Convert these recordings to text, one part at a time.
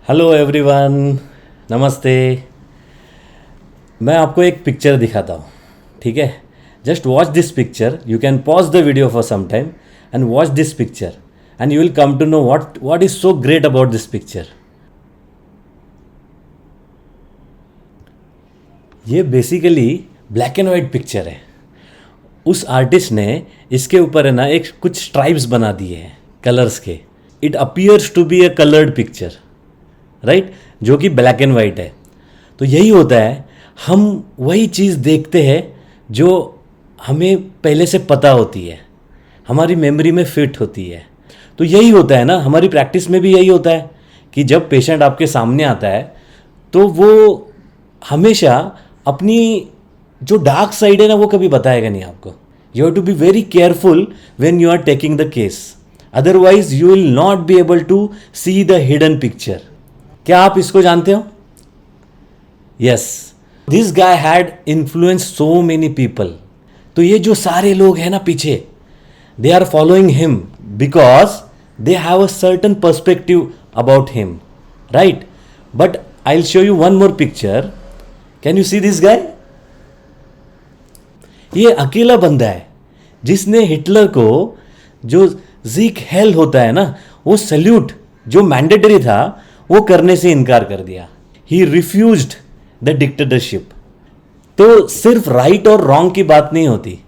Hello everyone, नमस्ते। मैं आपको एक पिक्चर दिखाता हूँ, ठीक है। Just watch this picture, you can pause the video for some time and watch this picture and you will come to know what is so great about this picture. ये basically black and white picture है। उस artist ने इसके ऊपर है ना एक कुछ स्ट्राइप्स बना दिए हैं कलर्स के। It appears to be a coloured picture, right, जो कि ब्लैक एंड वाइट है। तो यही होता है, हम वही चीज़ देखते हैं जो हमें पहले से पता होती है, हमारी मेमोरी में फिट होती है। तो यही होता है ना, हमारी प्रैक्टिस में भी यही होता है कि जब पेशेंट आपके सामने आता है तो वो हमेशा अपनी जो डार्क साइड है ना वो कभी बताएगा नहीं आपको। You have to be very careful when you are taking the case, otherwise you will not be able to see the hidden picture. क्या आप इसको जानते हो? Yes, this guy had influence so many people. तो ये जो सारे लोग हैं ना पीछे, they are following him because they have a certain perspective about him, right. But I will show you one more picture. Can you see this guy? ये अकेला बंदा है जिसने हिटलर को जो ज़ीक हेल होता है ना, वो सल्यूट जो मैंडेटरी था वो करने से इनकार कर दिया। ही रिफ्यूज्ड द डिक्टेटरशिप। तो सिर्फ राइट और रॉन्ग की बात नहीं होती,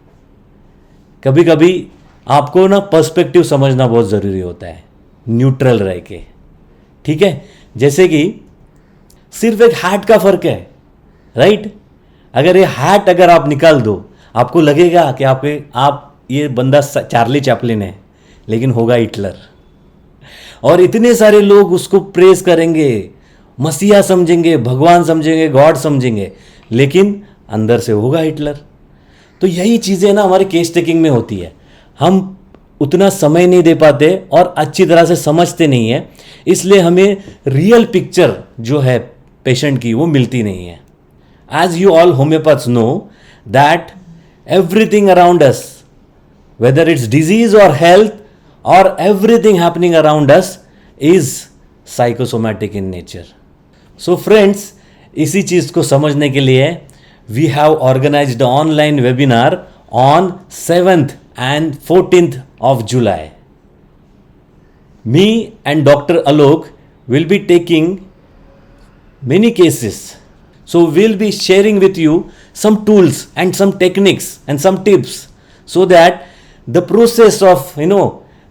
कभी कभी आपको ना पर्सपेक्टिव समझना बहुत ज़रूरी होता है, न्यूट्रल रह के, ठीक है। जैसे कि सिर्फ एक हैट का फर्क है, राइट। अगर ये हैट अगर आप निकाल दो, आपको लगेगा कि आप ये बंदा चार्ली चैपलिन है, लेकिन होगा हिटलर। और इतने सारे लोग उसको प्रेज करेंगे, मसीहा समझेंगे, भगवान समझेंगे, गॉड समझेंगे, लेकिन अंदर से होगा हिटलर। तो यही चीज़ें ना हमारे केस टेकिंग में होती है। हम उतना समय नहीं दे पाते और अच्छी तरह से समझते नहीं है, इसलिए हमें रियल पिक्चर जो है पेशेंट की वो मिलती नहीं है। As you all homeopaths know that everything around us, whether it's disease or health or everything happening around us is psychosomatic in nature. So friends, इसी चीज़ को समझने के लिए we have organized an online webinar on 7th and 14th of July. Me and Dr. Alok will be taking many cases. So we'll be sharing with you some tools and some techniques and some tips so that the process of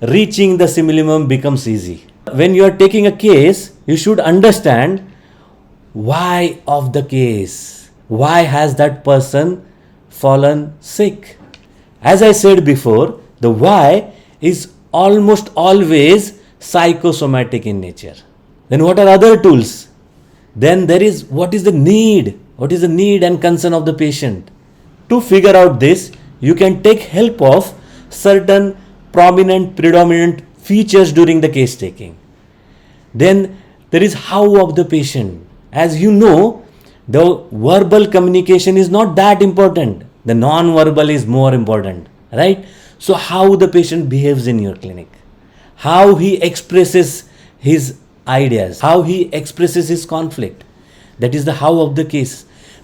reaching the simillimum becomes easy. When you are taking a case, you should understand why of the case. Why has that person fallen sick? As I said before, the why is almost always psychosomatic in nature. Then what are other tools? Then there is what is the need? What is the need and concern of the patient? To figure out this, you can take help of certain predominant features during the case taking. Then there is how of the patient. As you know, the verbal communication is not that important. The non-verbal is more important, right? So how the patient behaves in your clinic, how he expresses his ideas, how he expresses his conflict. That is the how of the case.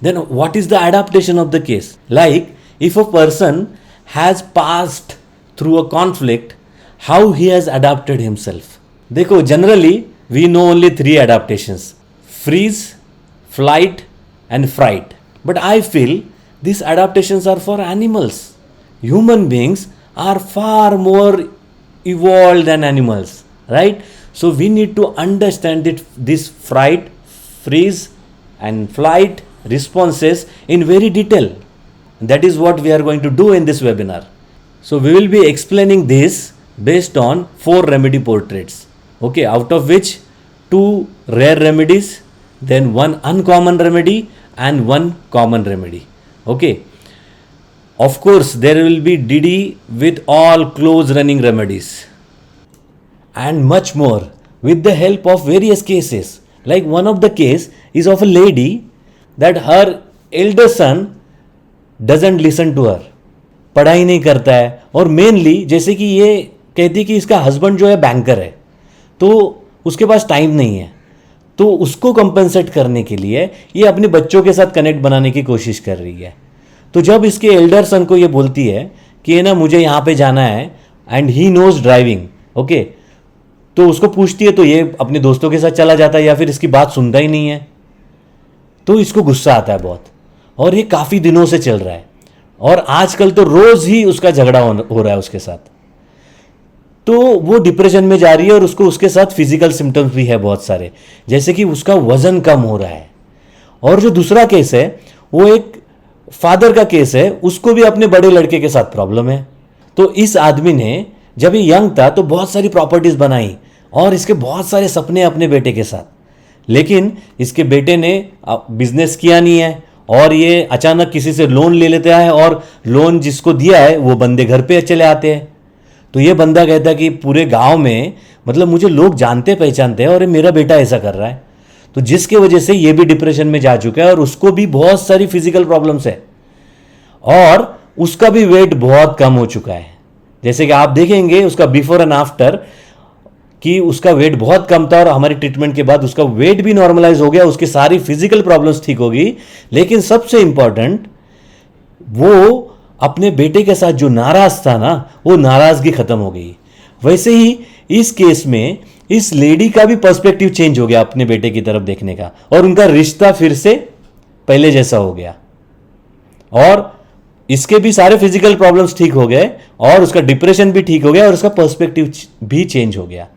Then what is the adaptation of the case? Like if a person has passed through a conflict, how he has adapted himself. देखो, generally we know only 3 adaptations: freeze, flight and fright. But I feel these adaptations are for animals. Human beings are far more evolved than animals, right? So we need to understand this fright, freeze and flight responses in very detail. That is what we are going to do in this webinar. So we will be explaining this based on 4 remedy portraits, okay, out of which 2 rare remedies, then 1 uncommon remedy and 1 common remedy, okay. Of course there will be DD with all close running remedies and much more with the help of various cases. Like one of the case is of a lady that her elder son doesn't listen to her, पढ़ाई नहीं करता है, और mainly जैसे कि ये कहती कि इसका हस्बैंड जो है बैंकर है, तो उसके पास टाइम नहीं है, तो उसको कंपनसेट करने के लिए ये अपने बच्चों के साथ कनेक्ट बनाने की कोशिश कर रही है। तो जब इसके एल्डर सन को ये बोलती है कि ये ना मुझे यहाँ पे जाना है and he knows driving, okay, तो उसको पूछती है तो ये अपने दोस्तों के साथ चला जाता है या फिर इसकी बात सुनता ही नहीं है। तो इसको गुस्सा आता है बहुत, और ये काफ़ी दिनों से चल रहा है, और आजकल तो रोज़ ही उसका झगड़ा हो रहा है उसके साथ। तो वो डिप्रेशन में जा रही है और उसको उसके साथ फिजिकल सिम्टम्स भी है बहुत सारे, जैसे कि उसका वजन कम हो रहा है। और जो दूसरा केस है वो एक फादर का केस है, उसको भी अपने बड़े लड़के के साथ प्रॉब्लम है। तो इस आदमी ने जब ये यंग था तो बहुत सारी प्रॉपर्टीज बनाई और इसके बहुत सारे सपने अपने बेटे के साथ, लेकिन इसके बेटे ने बिजनेस किया नहीं है और ये अचानक किसी से लोन ले लेता है, और लोन जिसको दिया है वो बंदे घर पे चले आते हैं। तो ये बंदा कहता है कि पूरे गांव में मतलब मुझे लोग जानते पहचानते हैं और ये मेरा बेटा ऐसा कर रहा है। तो जिसकी वजह से ये भी डिप्रेशन में जा चुका है और उसको भी बहुत सारी फिजिकल प्रॉब्लम्स है और उसका भी वेट बहुत कम हो चुका है। जैसे कि आप देखेंगे उसका बिफोर एंड आफ्टर कि उसका वेट बहुत कम था और हमारी ट्रीटमेंट के बाद उसका वेट भी नॉर्मलाइज हो गया, उसकी सारी फिजिकल प्रॉब्लम्स ठीक होगी। लेकिन सबसे इंपॉर्टेंट, वो अपने बेटे के साथ जो नाराज था ना, वो नाराजगी खत्म हो गई। वैसे ही इस केस में इस लेडी का भी पर्सपेक्टिव चेंज हो गया अपने बेटे की तरफ देखने का, और उनका रिश्ता फिर से पहले जैसा हो गया, और इसके भी सारे फिजिकल प्रॉब्लम्स ठीक हो गए और उसका डिप्रेशन भी ठीक हो गया और उसका पर्सपेक्टिव भी चेंज हो गया।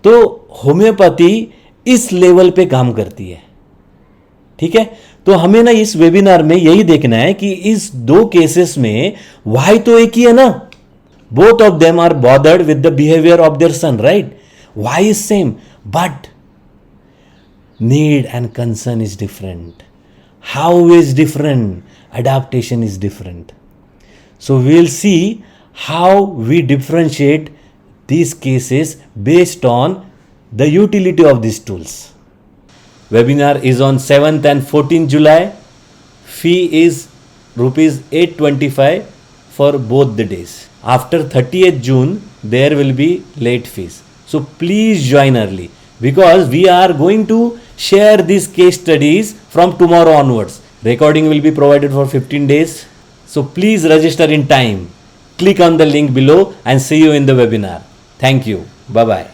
तो होम्योपैथी इस लेवल पे काम करती है, ठीक है। तो हमें ना इस वेबिनार में यही देखना है कि इस दो केसेस में वाई तो एक ही है ना, both of them are bothered with the behaviour of their son, right. Why is same but need and concern is different, how is different, adaptation is different. So we'll see how we differentiate these cases based on the utility of these tools. Webinar is on 7th and 14th July. Fee is rupees 825 for both the days. After 30th June there will be late fees. So please join early, because we are going to share these case studies from tomorrow onwards. Recording will be provided for 15 days. So please register in time. Click on the link below and see you in the webinar. Thank you. Bye bye.